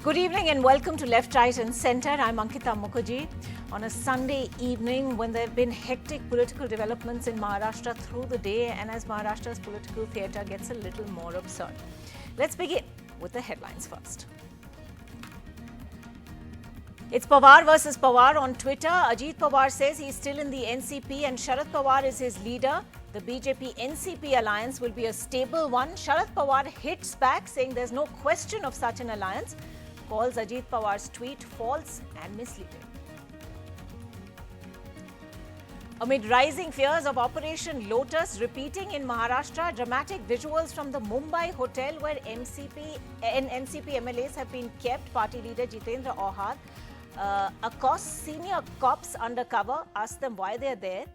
Good evening and welcome to Left, Right and Centre. I'm Ankita Mukherjee. On a Sunday evening when there have been hectic political developments in Maharashtra through the day and as Maharashtra's political theatre gets a little more absurd. Let's begin with the headlines first. It's Pawar versus Pawar on Twitter. Ajit Pawar says he's still in the NCP and Sharad Pawar is his leader. The BJP-NCP alliance will be a stable one. Sharad Pawar hits back saying there's no question of such an alliance. Calls Ajit Pawar's tweet false and misleading. Amid rising fears of Operation Lotus repeating in Maharashtra, dramatic visuals from the Mumbai hotel where NCP MLAs have been kept. Party leader Jitendra Ohad accosts senior cops undercover, asks them why they're there.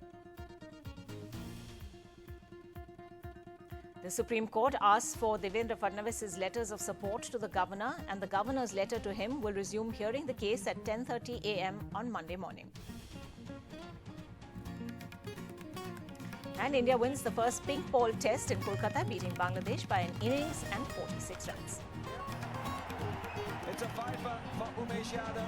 The Supreme Court asks for Devendra Fadnavis' letters of support to the governor, and the governor's letter to him will resume hearing the case at 10:30 a.m. on Monday morning. And India wins the first pink ball test in Kolkata, beating Bangladesh by an innings and 46 runs. It's a fiver for Umesh Yadav.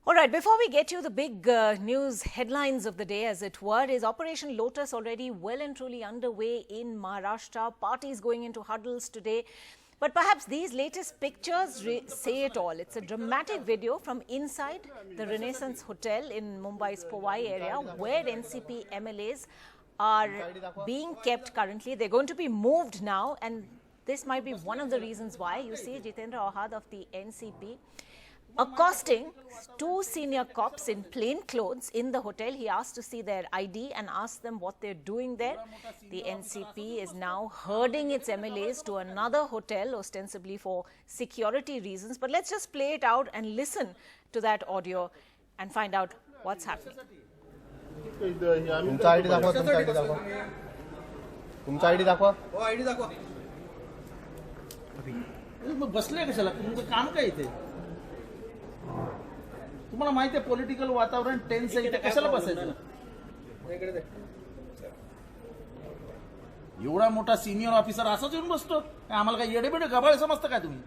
All right, before we get you the big news headlines of the day, as it were, is Operation Lotus already well and truly underway in Maharashtra. Parties going into huddles today. But perhaps these latest pictures say it all. It's a dramatic video from inside the Renaissance Hotel in Mumbai's Pawar area where NCP MLAs are being kept currently. They're going to be moved now, and this might be one of the reasons why. You see Jitendra Ohad of the NCP accosting two senior cops in plain clothes in the hotel. He asked to see their ID and asked them what they're doing there. The NCP is now herding its MLAs to another hotel, ostensibly for security reasons. But let's just play it out and listen to that audio and find out what's happening. तुमचा ID दाखवा. तुमचा ID दाखवा. हो ID दाखवा. मग बसले कशाला? तुमचं काम काय इथे? तुम्हाला माहिती आहे पॉलिटिकल वातावरण टेन्स आहे, इथे कशाला बसायचं? एवढा मोठा सिनियर ऑफिसर असंच येऊन बसतो? आम्हाला काय येडेबेडे गबाळ समजतं काय तुम्ही?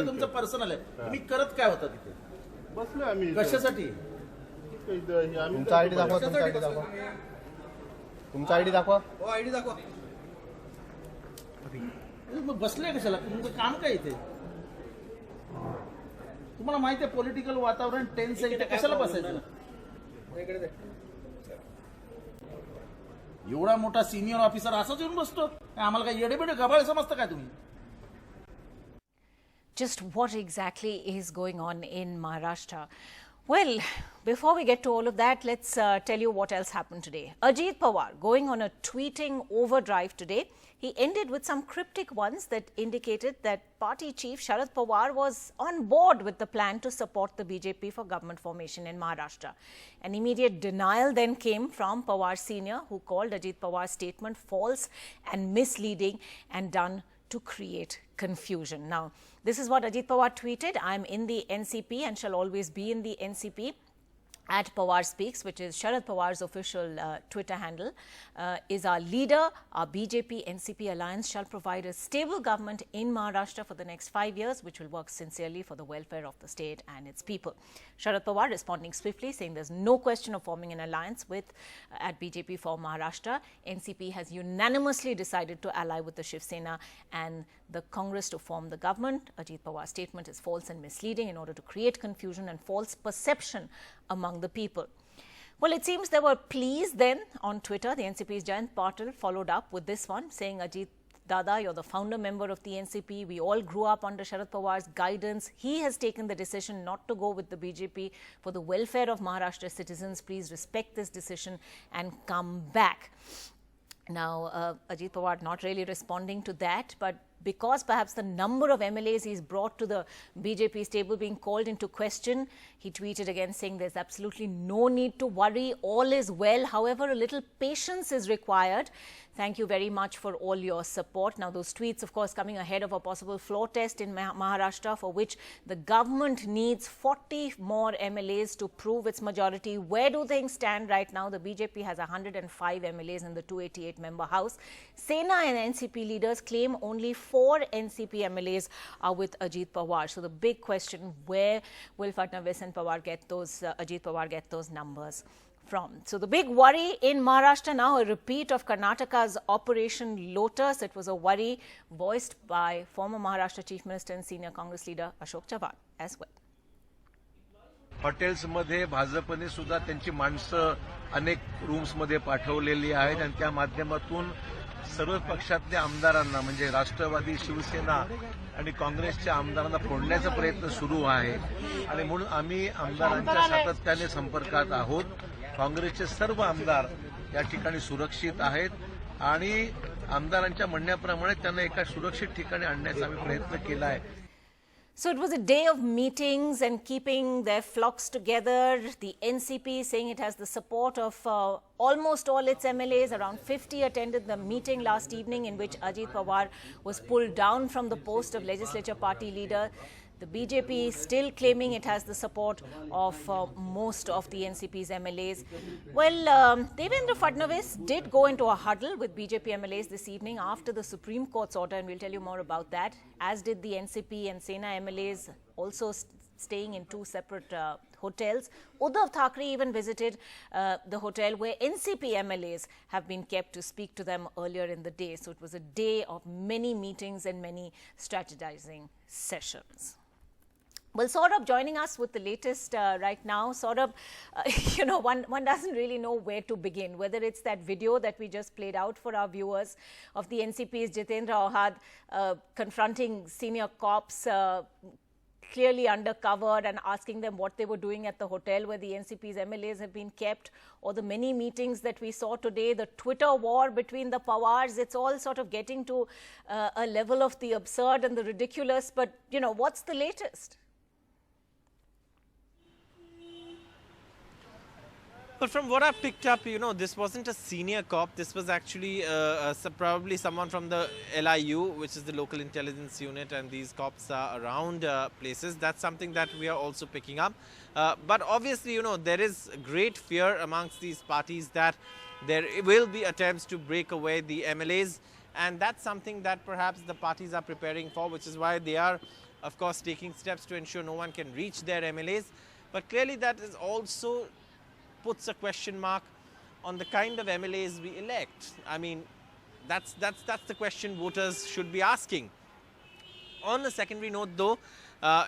तुमचं पर्सनल आहे, तुम्ही करत काय होता तिथे? बसलो आम्ही. कशासाठी? तुमचा आयडी दाखवा. तुमचा आयडी दाखवा. हो आयडी दाखवा. मग बसले कशाला? तुमचं काम काय इथे? तुम्हाला माहिती आहे पॉलिटिकल वातावरण टेन्स आहे, इथे कशाला बसायचं? एवढा मोठा सिनियर ऑफिसर असंच येऊन बसतो? आम्हाला काय येडेबेडे गबाळ समजतं काय तुम्ही? Just what exactly is going on in Maharashtra? Well, before we get to all of that, let's tell you what else happened today. Ajit Pawar going on a tweeting overdrive today. He ended with some cryptic ones that indicated that party chief Sharad Pawar was on board with the plan to support the BJP for government formation in Maharashtra. An immediate denial then came from Pawar Senior, who called Ajit Pawar's statement false and misleading and done to create confusion. Now, this is what Ajit Pawar tweeted. I'm in the NCP and shall always be in the NCP. At Pawar Speaks, which is Sharad Pawar's official Twitter handle, is our leader. Our BJP-NCP alliance shall provide a stable government in Maharashtra for the next 5 years, which will work sincerely for the welfare of the state and its people. Sharad Pawar responding swiftly, saying there's no question of forming an alliance with at BJP for Maharashtra. NCP has unanimously decided to ally with the Shiv Sena and the Congress to form the government. Ajit Pawar's statement is false and misleading in order to create confusion and false perception among the people. Well, it seems there were pleas then on Twitter. The NCP's Jayant Patil followed up with this one, saying, Ajit Dada, you're the founder member of the NCP. We all grew up under Sharad Pawar's guidance. He has taken the decision not to go with the BJP for the welfare of Maharashtra citizens. Please respect this decision and come back. Now, Ajit Pawar not really responding to that, but because perhaps the number of MLAs he's brought to the BJP stable being called into question, he tweeted again saying there's absolutely no need to worry, all is well. However, a little patience is required, Thank you very much for all your support. Now, those tweets, of course, coming ahead of a possible floor test in Maharashtra, for which the government needs 40 more MLAs to prove its majority. Where do things stand right now? The BJP has 105 MLAs in the 288-member House. Sena and NCP leaders claim only 4 NCP MLAs are with Ajit Pawar. So the big question, where will Fadnavis and Pawar get those, Ajit Pawar get those numbers from? So the big worry in Maharashtra now, a repeat of Karnataka's Operation Lotus. It was a worry voiced by former Maharashtra Chief Minister and senior Congress leader Ashok Chavan as well. हॉटेल्समध्ये भाजपने सुद्धा त्यांची माणसं अनेक रूम्समध्ये पाठवलेली आहेत आणि त्या माध्यमातून सर्व पक्षातल्या आमदारांना म्हणजे राष्ट्रवादी, शिवसेना आणि काँग्रेसच्या आमदारांना फोडण्याचा प्रयत्न सुरू आहे आणि म्हणून आम्ही आमदारांच्या सातत्याने संपर्कात आहोत. काँग्रेसचे सर्व आमदार या ठिकाणी सुरक्षित आहेत आणि आमदारांच्या म्हणण्याप्रमाणे त्यांना एका सुरक्षित ठिकाणी आणण्याचा आम्ही प्रयत्न केला आहे. So it was a day of meetings and keeping their flocks together. The NCP saying it has the support of almost all its MLAs. Around 50 attended the meeting last evening in which Ajit Pawar was pulled down from the post of legislature party leader. The BJP still claiming it has the support of most of the NCP's MLAs. Well, Devendra Fadnavis did go into a huddle with BJP MLAs this evening after the Supreme Court's order, and we'll tell you more about that, as did the NCP and Sena MLAs, also staying in 2 separate hotels. Uddhav Thackeray even visited the hotel where NCP MLAs have been kept to speak to them earlier in the day. So it was a day of many meetings and many strategizing sessions. Well, Saurabh joining us with the latest right now. Saurabh, you know, one doesn't really know where to begin, whether it's that video that we just played out for our viewers of the NCP's Jitendra Ohad confronting senior cops clearly undercover and asking them what they were doing at the hotel where the NCP's MLAs have been kept, or the many meetings that we saw today, the Twitter war between the Pawars. It's all sort of getting to a level of the absurd and the ridiculous. But, you know, what's the latest? But from what I picked up, you know, this wasn't a senior cop. This was actually probably someone from the LIU, which is the local intelligence unit, and these cops are around places. That's something that we are also picking up. But obviously, you know, there is great fear amongst these parties that there will be attempts to break away the MLAs. And that's something that perhaps the parties are preparing for, which is why they are, of course, taking steps to ensure no one can reach their MLAs. But clearly that is also puts a question mark on the kind of MLAs we elect. I mean, that's the question voters should be asking. On a secondary note, though,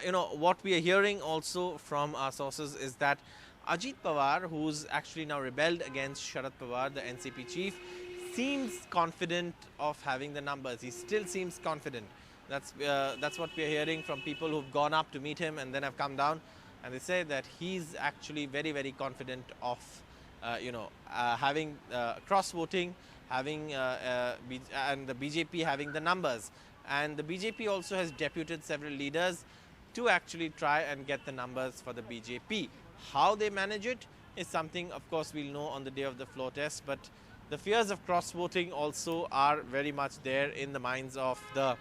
you know, what we are hearing also from our sources is that Ajit Pawar, who's actually now rebelled against Sharad Pawar, the NCP chief, seems confident of having the numbers. He still seems confident. That's what we are hearing from people who've gone up to meet him and then have come down. And they say that he's actually very, very confident of, you know, having cross-voting, having and the BJP having the numbers. And the BJP also has deputed several leaders to actually try and get the numbers for the BJP. How they manage it is something, of course, we'll know on the day of the floor test. But the fears of cross-voting also are very much there in the minds of the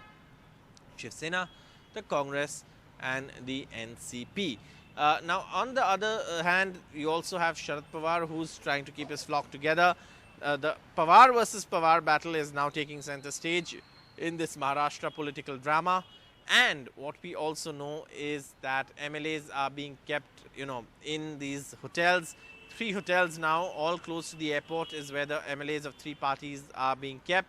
Shiv Sena, the Congress, and the NCP. Now, on the other hand, you also have Sharad Pawar, who's trying to keep his flock together. The Pawar versus Pawar battle is now taking center stage in this Maharashtra political drama. And what we also know is that MLAs are being kept, you know, in these hotels. 3 hotels now, all close to the airport, is where the MLAs of 3 parties are being kept.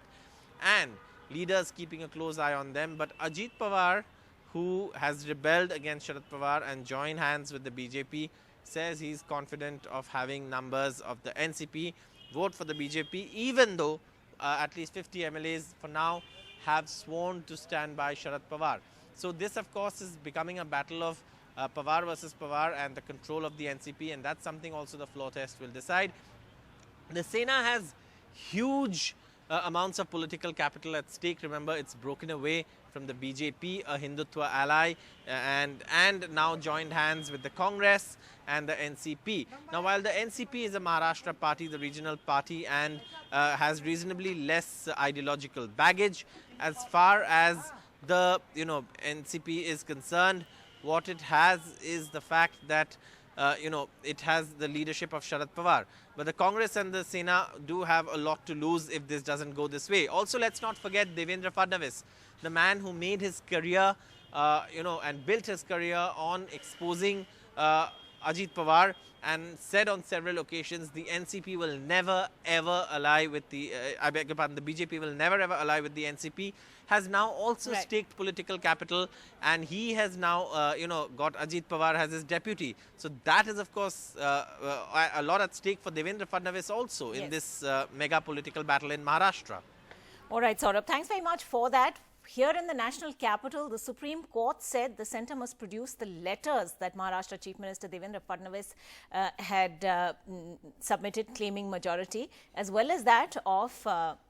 And leaders keeping a close eye on them. But Ajit Pawar, who has rebelled against Sharad Pawar and joined hands with the BJP, says he's confident of having numbers of the NCP vote for the BJP, even though at least 50 MLAs for now have sworn to stand by Sharad Pawar. So this, of course, is becoming a battle of Pawar versus Pawar and the control of the NCP, and that's something also the floor test will decide. The Sena has huge amounts of political capital at stake. Remember, it's broken away from the BJP, a Hindutva ally, and now joined hands with the Congress and the NCP. Now, while the NCP is a Maharashtra party, the regional party, and has reasonably less ideological baggage. As far as the NCP is concerned, what it has is the fact that it has the leadership of Sharad Pawar. But the Congress and the Sena do have a lot to lose if this doesn't go this way. Also, let's not forget Devendra Fadnavis, the man who made his career, and built his career on exposing Ajit Pawar, and said on several occasions the NCP will never ever ally with the, the BJP will never ever ally with the NCP, has now also staked political capital, and he has now, got Ajit Pawar as his deputy. So that is, of course, a lot at stake for Devendra Fadnavis also in this mega political battle in Maharashtra. All right, Saurabh, thanks very much for that. Here in the national capital, the Supreme Court said the centre must produce the letters that Maharashtra Chief Minister Devendra Fadnavis had submitted claiming majority, as well as that of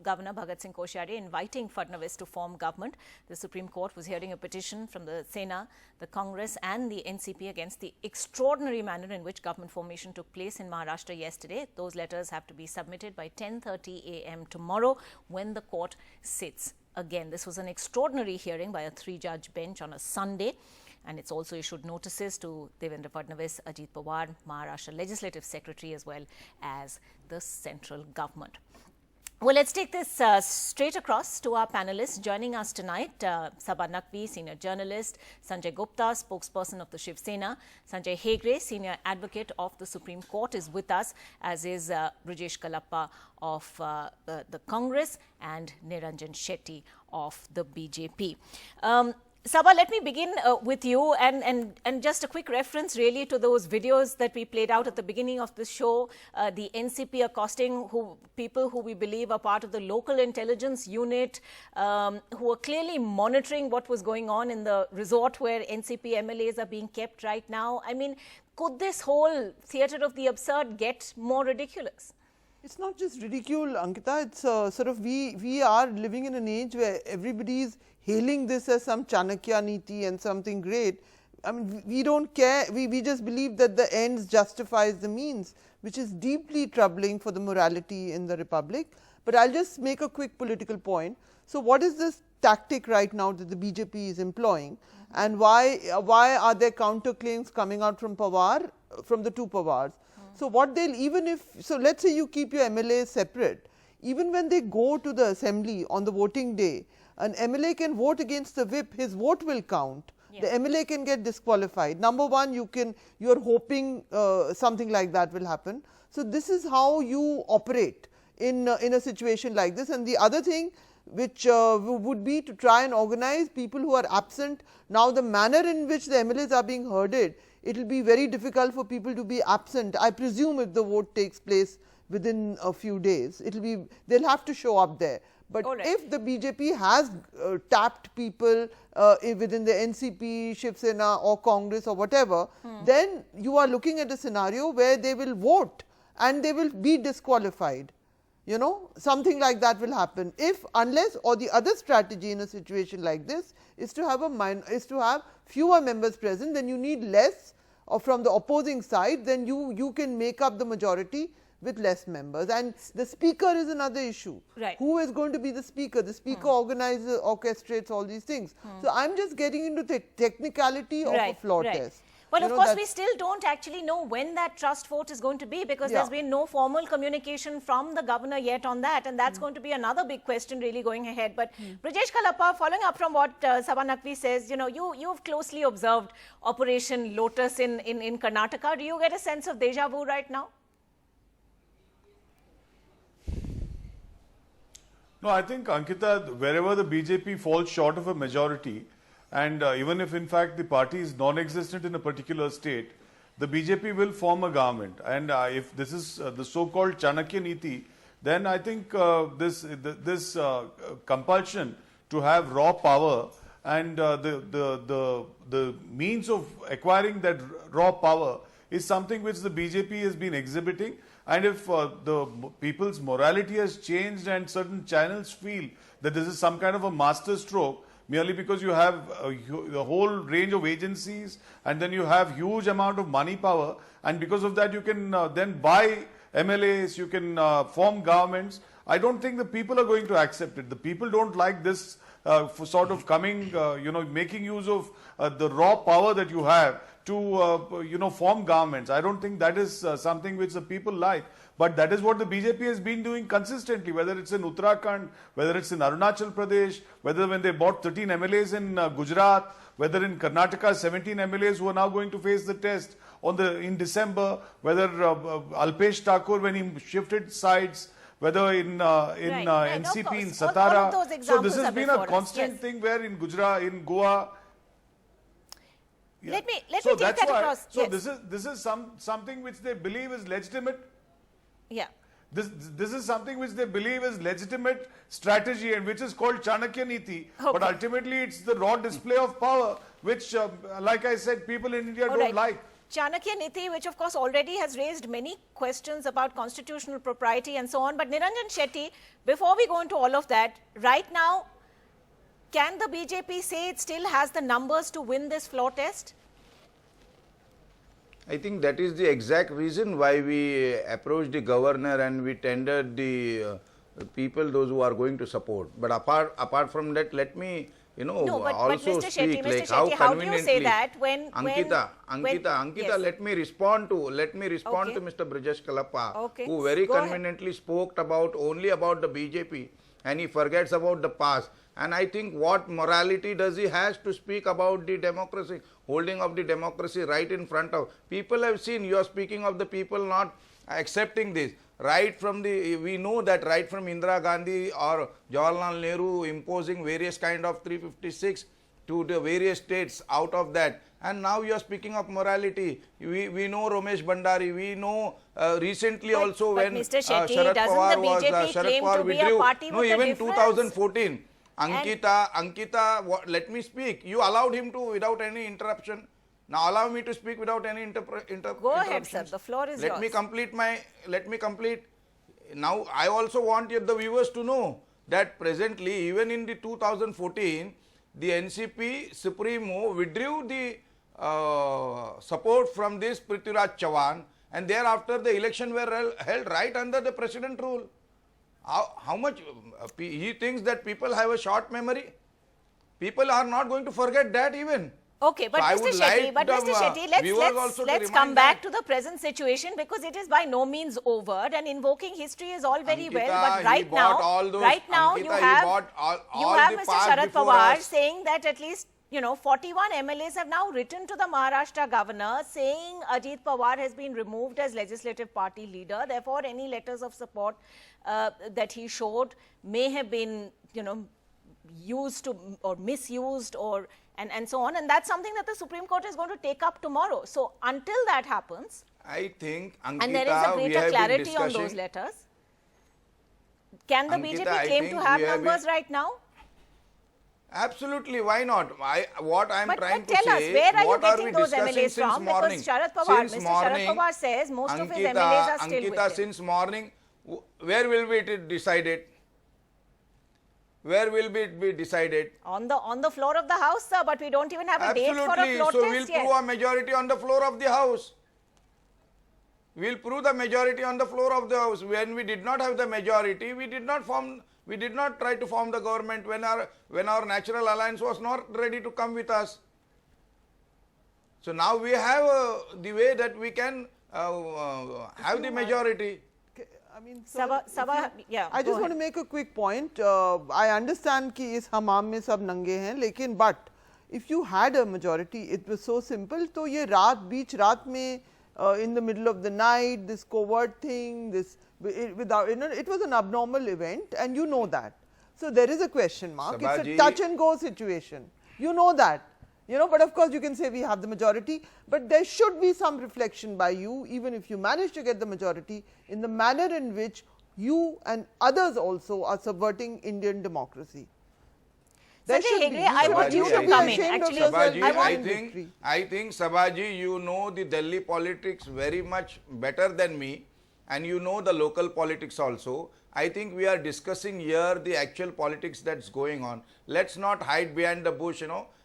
Governor Bhagat Singh Koshyari inviting Fadnavis to form government. The Supreme Court was hearing a petition from the Sena, the Congress and the NCP against the extraordinary manner in which government formation took place in Maharashtra yesterday. Those letters have to be submitted by 10:30 a.m. tomorrow when the court sits again. This was an extraordinary hearing by a 3-judge bench on a Sunday, and it's also issued notices to Devendra Fadnavis, Ajit Pawar, Maharashtra Legislative Secretary, as well as the central government. Well, let's take this straight across to our panelists. Joining us tonight, Fadnavis, senior journalist, Sanjay Gupta, spokesperson of the Shiv Sena, Sanjay Hegde, senior advocate of the Supreme Court, is with us, as is Brijesh Kalappa of the Congress and Niranjan Shetty of the BJP. Sabha, let me begin with you, and just a quick reference really to those videos that we played out at the beginning of the show, the NCP accosting people who we believe are part of the local intelligence unit, who are clearly monitoring what was going on in the resort where NCP MLAs are being kept right now. I mean, could this whole theatre of the absurd get more ridiculous? It's not just ridicule, Ankita. It's sort of we are living in an age where everybody is hailing this as some Chanakya Niti and something great. I mean, we don't care. We just believe that the ends justifies the means, which is deeply troubling for the morality in the Republic. But I'll just make a quick political point. So what is this tactic right now that the BJP is employing, and why are there counterclaims coming out from Pawar, from the two Pawars? So what they'll, even if, so let's say you keep your MLAs separate, even when they go to the assembly on the voting day, an MLA can vote against the whip, his vote will count. The MLA can get disqualified. Number one, you're hoping something like that will happen. So this is how you operate in a situation like this. And the other thing which would be to try and organize people who are absent. Now the manner in which the MLAs are being herded, it will be very difficult for people to be absent. I presume if the vote takes place within a few days, they'll have to show up there. But if the BJP has tapped people within the NCP, Shiv Sena or Congress or whatever, then you are looking at a scenario where they will vote and they will be disqualified. You know, something like that will happen. Unless, or the other strategy in a situation like this is to have fewer members present, then you need less, or from the opposing side, then you can make up the majority with less members. And the speaker is another issue. Right. Who is going to be the speaker? The speaker organizes, orchestrates all these things. So I'm just getting into the technicality of a floor test. Well, of course, we still don't actually know when that trust vote is going to be, because there's been no formal communication from the governor yet on that, and that's going to be another big question really going ahead. But Brijesh Kalappa, following up from what Fadnavis says, you know, you've closely observed Operation Lotus in Karnataka. Do you get a sense of deja vu right now? No, I think, Ankita, wherever the BJP falls short of a majority, and even if in fact the party is non-existent in a particular state, the BJP will form a government. And if this is the so-called Chanakya Niti, then I think this compulsion to have raw power and the means of acquiring that raw power is something which the BJP has been exhibiting. And if the people's morality has changed and certain channels feel that this is some kind of a master stroke, merely because you have a whole range of agencies and then you have huge amount of money power, and because of that you can then buy MLAs, you can form governments, I don't think the people are going to accept it. The people don't like this for sort of coming, making use of the raw power that you have to, form governments. I don't think that is something which the people like. But that is what the BJP has been doing consistently, whether it's in Uttarakhand, whether it's in Arunachal Pradesh, whether when they bought 13 MLAs in Gujarat, whether in Karnataka 17 MLAs who are now going to face the test in December, whether Alpesh Thakur when he shifted sides, whether in NCP in Satara. So this has been a constant thing where in Gujarat, in Goa. Let me take that across. So this is something which they believe is legitimate. Yeah. This is something which they believe is legitimate strategy and which is called Chanakya Niti. Okay. But ultimately it's the raw display of power which, like I said, people in India don't like. Chanakya Niti, which of course already has raised many questions about constitutional propriety and so on. But Niranjan Shetty, before we go into all of that, right now, can the BJP say it still has the numbers to win this floor test? I think that is the exact reason why we approached the governor and we tendered the people, those who are going to support. But apart from that, let me, also Mr. speak Shetty, like how how do you say conveniently. that when Ankita, yes. let me respond to Okay. Mr. Brajesh Kalappa, Okay. who very Go ahead. conveniently spoke only about the BJP and he forgets about the past. And I think what morality does he has to speak about the democracy, holding of the democracy right in front of people have seen. You are speaking of the people not accepting this. We know that right from Indira Gandhi or Jawaharlal Nehru imposing various kind of 356 to the various states out of that. And now you are speaking of morality. We know Ramesh Bhandari. We know recently also when Mr. Shetty, Sharad doesn't Pawar the was BJP Sharad claim Pawar to be a withdrew. party No, with a even difference? 2014. Ankita, let me speak. You allowed him to without any interruption. Now allow me to speak without any interruption. Go ahead, sir. The floor is yours. Let me complete. Now I also want the viewers to know that presently, even in the 2014, the NCP Supremo withdrew the support from this Prithviraj Chavan, and thereafter the election were held right under the president rule. How much he thinks that people have a short memory? People are not going to forget that even. Okay, but So Mr. Shetty, let's come back to the present situation because it is by no means over and invoking history is all very Ankita, well. But right now, Ankita, you have the Mr. past Sharad before Pawar us. saying that at least 41 MLAs have now written to the Maharashtra governor saying Ajit Pawar has been removed as legislative party leader. Therefore, any letters of support that he showed may have been, used to or misused or and so on. And that's something that the Supreme Court is going to take up tomorrow. So until that happens, I think, Ankita, and there is a greater clarity on those letters, can the Ankita, BJP claim to have numbers right now? Absolutely, why not? What I am trying to tell us, say, where are you what are getting we those discussing MLAs since from? morning? Because Sharad Pawar, Since Mr. Sharad morning, Pawar says most of his MLAs are still with him. Since morning, where will it be decided? Where will it be decided? On the floor of the House, sir, but we don't even have a date for a Absolutely. floor So test we'll yet. prove a majority on the floor of the House. We'll prove the majority on the floor of the House. When we did not have the majority, we did not try to form the government when our natural alliance was not ready to come with us. So now we have the way that we can have the majority. I mean, I just want to make a quick point. I understand कि इस हमाम में सब नंगे हैं, लेकिन but if you had a majority, it was so simple. तो ये बीच रात में in the middle of the night, this covert thing, it was an abnormal event, and you know that. So there is a question mark. It's a touch and go situation. You know that. But of course you can say we have the majority, but there should be some reflection by you, even if you manage to get the majority, in the manner in which you and others also are subverting Indian democracy. I want you to come in. Actually, I think Sabhaji, you know the Delhi politics very much better than me, and you know the local politics also. I think we are discussing here the actual politics that's going on. Let's not hide behind the bush,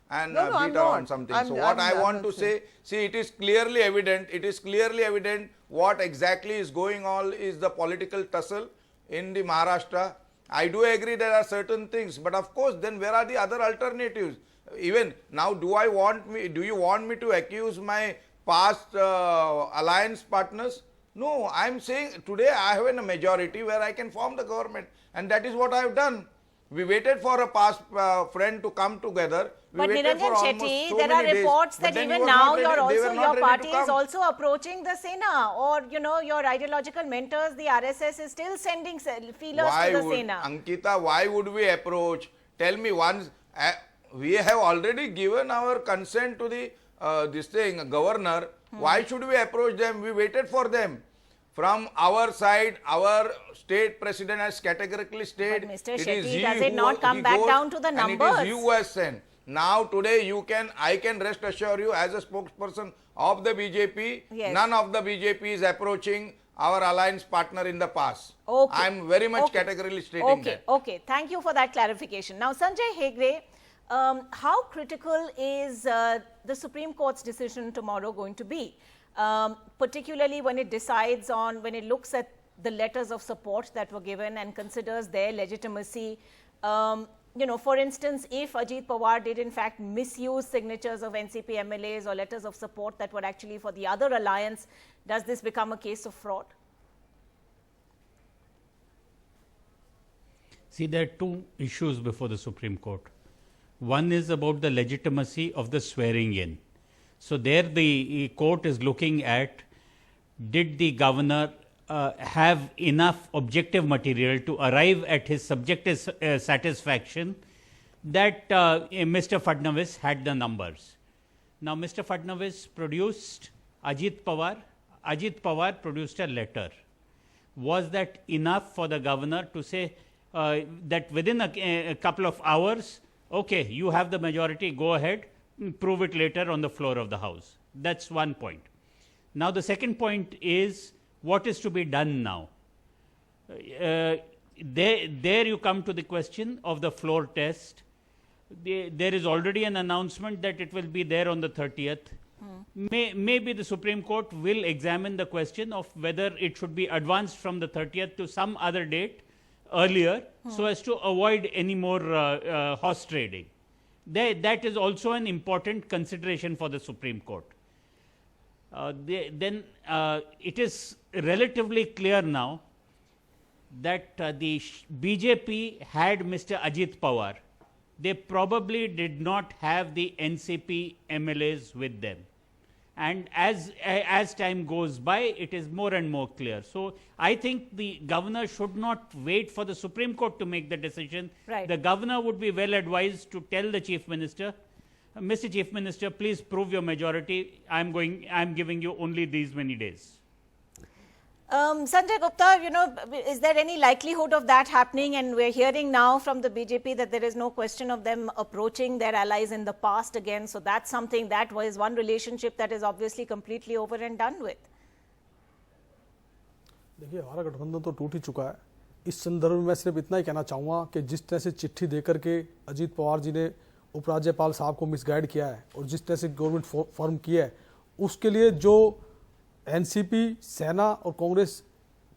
and beat around something. So what I want to say, see, it is clearly evident, what exactly is going on is the political tussle in the Maharashtra. I do agree there are certain things, but of course, then where are the other alternatives? Even now, do you want me to accuse my past alliance partners? No, I am saying today I have a majority where I can form the government, and that is what I have done. We waited for a past friend to come together. But Niranjan Shetty, there are reports that even now your party is also approaching the Sena, or your ideological mentors, the RSS, is still sending feelers to the Sena. Ankita, why would we approach? Tell me once. We have already given our consent to the governor. Why should we approach them? We waited for them. From our side, our state president has categorically stated, but Mr. Shetty, does it not come back down to the numbers? And it is you who has sent. Now today I can rest assure you as a spokesperson of the BJP, yes, none of the BJP is approaching our alliance partner in the past. Okay. I am very much categorically stating that. Okay, thank you for that clarification. Now, Sanjay Hegde, how critical is the Supreme Court's decision tomorrow going to be? Particularly when it decides on, when it looks at the letters of support that were given and considers their legitimacy. For instance, if Ajit Pawar did in fact misuse signatures of NCP MLAs or letters of support that were actually for the other alliance, does this become a case of fraud? See, there are two issues before the Supreme Court. One is about the legitimacy of the swearing in. So there the court is looking at, did the governor have enough objective material to arrive at his subjective satisfaction that Mr. Fadnavis had the numbers. Now, Mr. Fadnavis produced Ajit Pawar. Ajit Pawar produced a letter. Was that enough for the governor to say that within a couple of hours, okay, you have the majority, go ahead, prove it later on the floor of the House? That's one point. Now, the second point is, what is to be done now? There you come to the question of the floor test. There is already an announcement that it will be there on the 30th. Maybe the Supreme Court will examine the question of whether it should be advanced from the 30th to some other date earlier, so as to avoid any more horse trading. That is also an important consideration for the Supreme Court. Then it is relatively clear now that the BJP had Mr. Ajit Pawar. They probably did not have the NCP MLAs with them. And as time goes by, it is more and more clear. So I think the governor should not wait for the Supreme Court to make the decision. Right. The governor would be well advised to tell the Chief Minister, Mr. Chief Minister, please prove your majority. I'm giving you only these many days. Sanjay Gupta, is there any likelihood of that happening? And we're hearing now from the BJP that there is no question of them approaching their allies in the past again. So that's something, that was one relationship that is obviously completely over and done with. देखिए, हमारा गठबंधन तो टूट ही चुका है. इस संदर्भ में मैं सिर्फ इतना ही कहना चाहूँगा कि जिस तरह से चिट्ठी देकर के अजीत पवार जी ने उपराज्यपाल साहब को मिसगाइड किया है और जिस तरह से गवर्नमेंट फॉर्म किया है, उसके लिए जो एनसीपी, सेना और कांग्रेस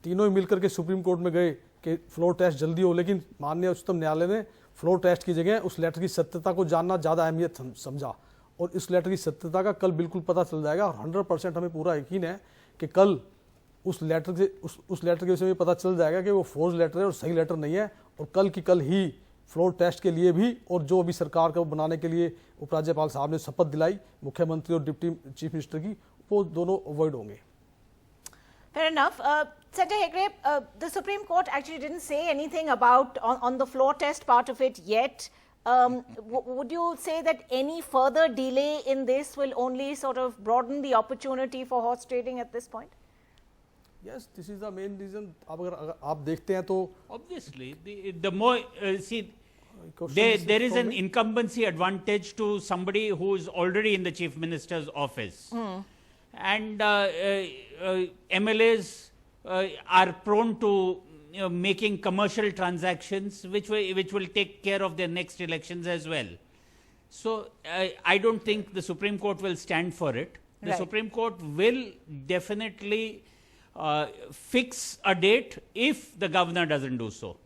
तीनों ही मिलकर के सुप्रीम कोर्ट में गए कि फ्लोर टेस्ट जल्दी हो, लेकिन माननीय उच्चतम न्यायालय ने फ्लोर टेस्ट की जगह उस लेटर की सत्यता को जानना ज़्यादा अहमियत समझा और इस लेटर की सत्यता का कल बिल्कुल पता चल जाएगा. और 100% हमें पूरा यकीन है कि कल उस लेटर के विषय में पता चल जाएगा कि वो फोर्ज लेटर है और सही लेटर नहीं है. और कल की कल ही फ्लोर टेस्ट के लिए भी और जो अभी सरकार को बनाने के लिए उपराज्यपाल साहब ने शपथ दिलाई मुख्यमंत्री और डिप्टी चीफ मिनिस्टर की, वो दोनों अवॉइड होंगे. Fair enough. Sanjay Hegde, the Supreme Court actually didn't say anything about on the floor test part of it yet. Would you say that any further delay in this will only sort of broaden the opportunity for horse trading at this point? Yes, this is the main reason. अगर आप देखते हैं तो obviously the more there is an incumbency advantage to somebody who is already in the Chief Minister's office. And MLAs are prone to making commercial transactions which will take care of their next elections as well. So I don't think the Supreme Court will stand for it. The Right. Supreme Court will definitely fix a date if the governor doesn't do so.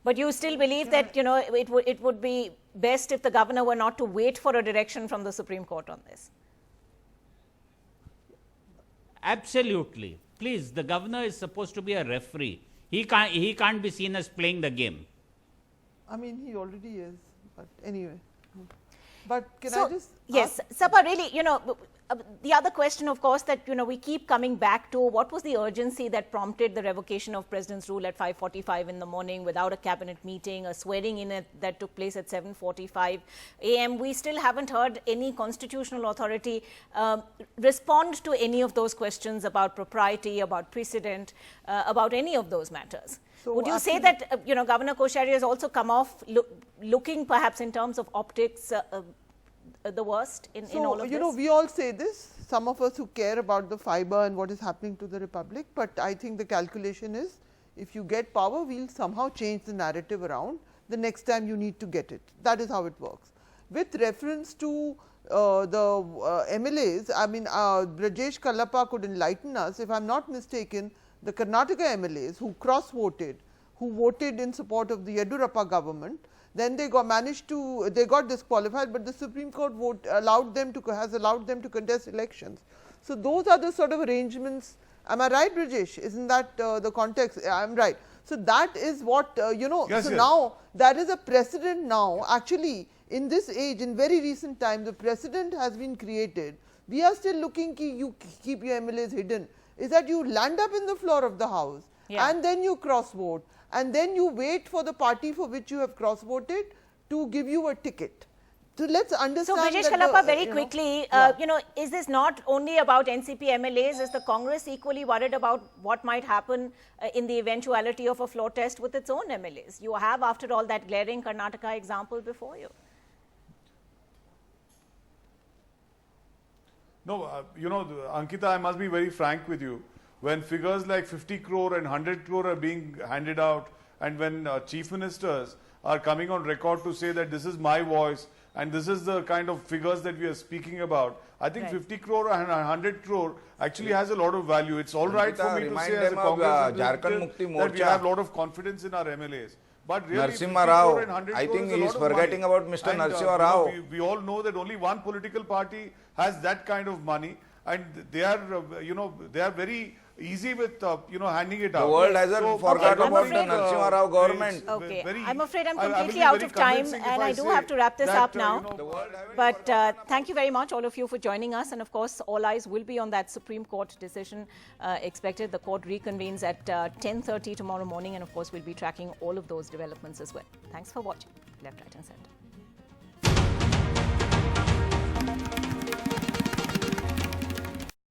But you still believe that, it would be best if the governor were not to wait for a direction from the Supreme Court on this? Absolutely. Please, the governor is supposed to be a referee. He can't be seen as playing the game. I mean, he already is, but anyway. But can So, I just yes, Sapa, really, the other question, of course, that, we keep coming back to, what was the urgency that prompted the revocation of President's rule at 5:45 in the morning without a cabinet meeting, a swearing in that took place at 7:45 a.m. We still haven't heard any constitutional authority respond to any of those questions about propriety, about precedent, about any of those matters. So would you say that, Governor Koshari has also come off looking perhaps in terms of optics the worst in all of this? We all say this, some of us who care about the fiber and what is happening to the republic, but I think the calculation is, if you get power, we'll somehow change the narrative around the next time you need to get it. That is how it works. With reference to the MLAs, I mean, Brajesh Kallappa could enlighten us. If I am not mistaken, the Karnataka MLAs who cross-voted, who voted in support of the Yedurappa government, then they got disqualified, but the Supreme Court has allowed them to contest elections. So those are the sort of arrangements. Am I right, Brajesh? Isn't that the context? I'm right. So that is what, Yes, so yes. now that is a precedent now. Actually, in this age, in very recent time, the precedent has been created. We are still looking, you keep your MLAs hidden, is that you land up in the floor of the house and then you cross vote. And then you wait for the party for which you have cross-voted to give you a ticket. So let's understand. So, Brajesh Kallappa, very quickly, is this not only about NCP MLAs? Is the Congress equally worried about what might happen in the eventuality of a floor test with its own MLAs? You have, after all, that glaring Karnataka example before you. No, Ankita, I must be very frank with you. When figures like 50 crore and 100 crore are being handed out, and when chief ministers are coming on record to say that this is my voice and this is the kind of figures that we are speaking about, I think 50 crore and 100 crore actually has a lot of value. It's all right for me to say as a Congress representative that we have a lot of confidence in our MLAs. But really, Narasimha Rao, I think he is forgetting about Mr. And, Narasimha Rao. We all know that only one political party has that kind of money, and they are, they are very easy with, handing it out. The world hasn't forgot about the Narasimha Rao government. Okay, I'm afraid I'm completely out of time, and I do have to wrap this up now. But thank you very much, all of you, for joining us. And of course, all eyes will be on that Supreme Court decision expected. The court reconvenes at 10:30 tomorrow morning, and of course, we'll be tracking all of those developments as well. Thanks for watching. Left, right, and centre.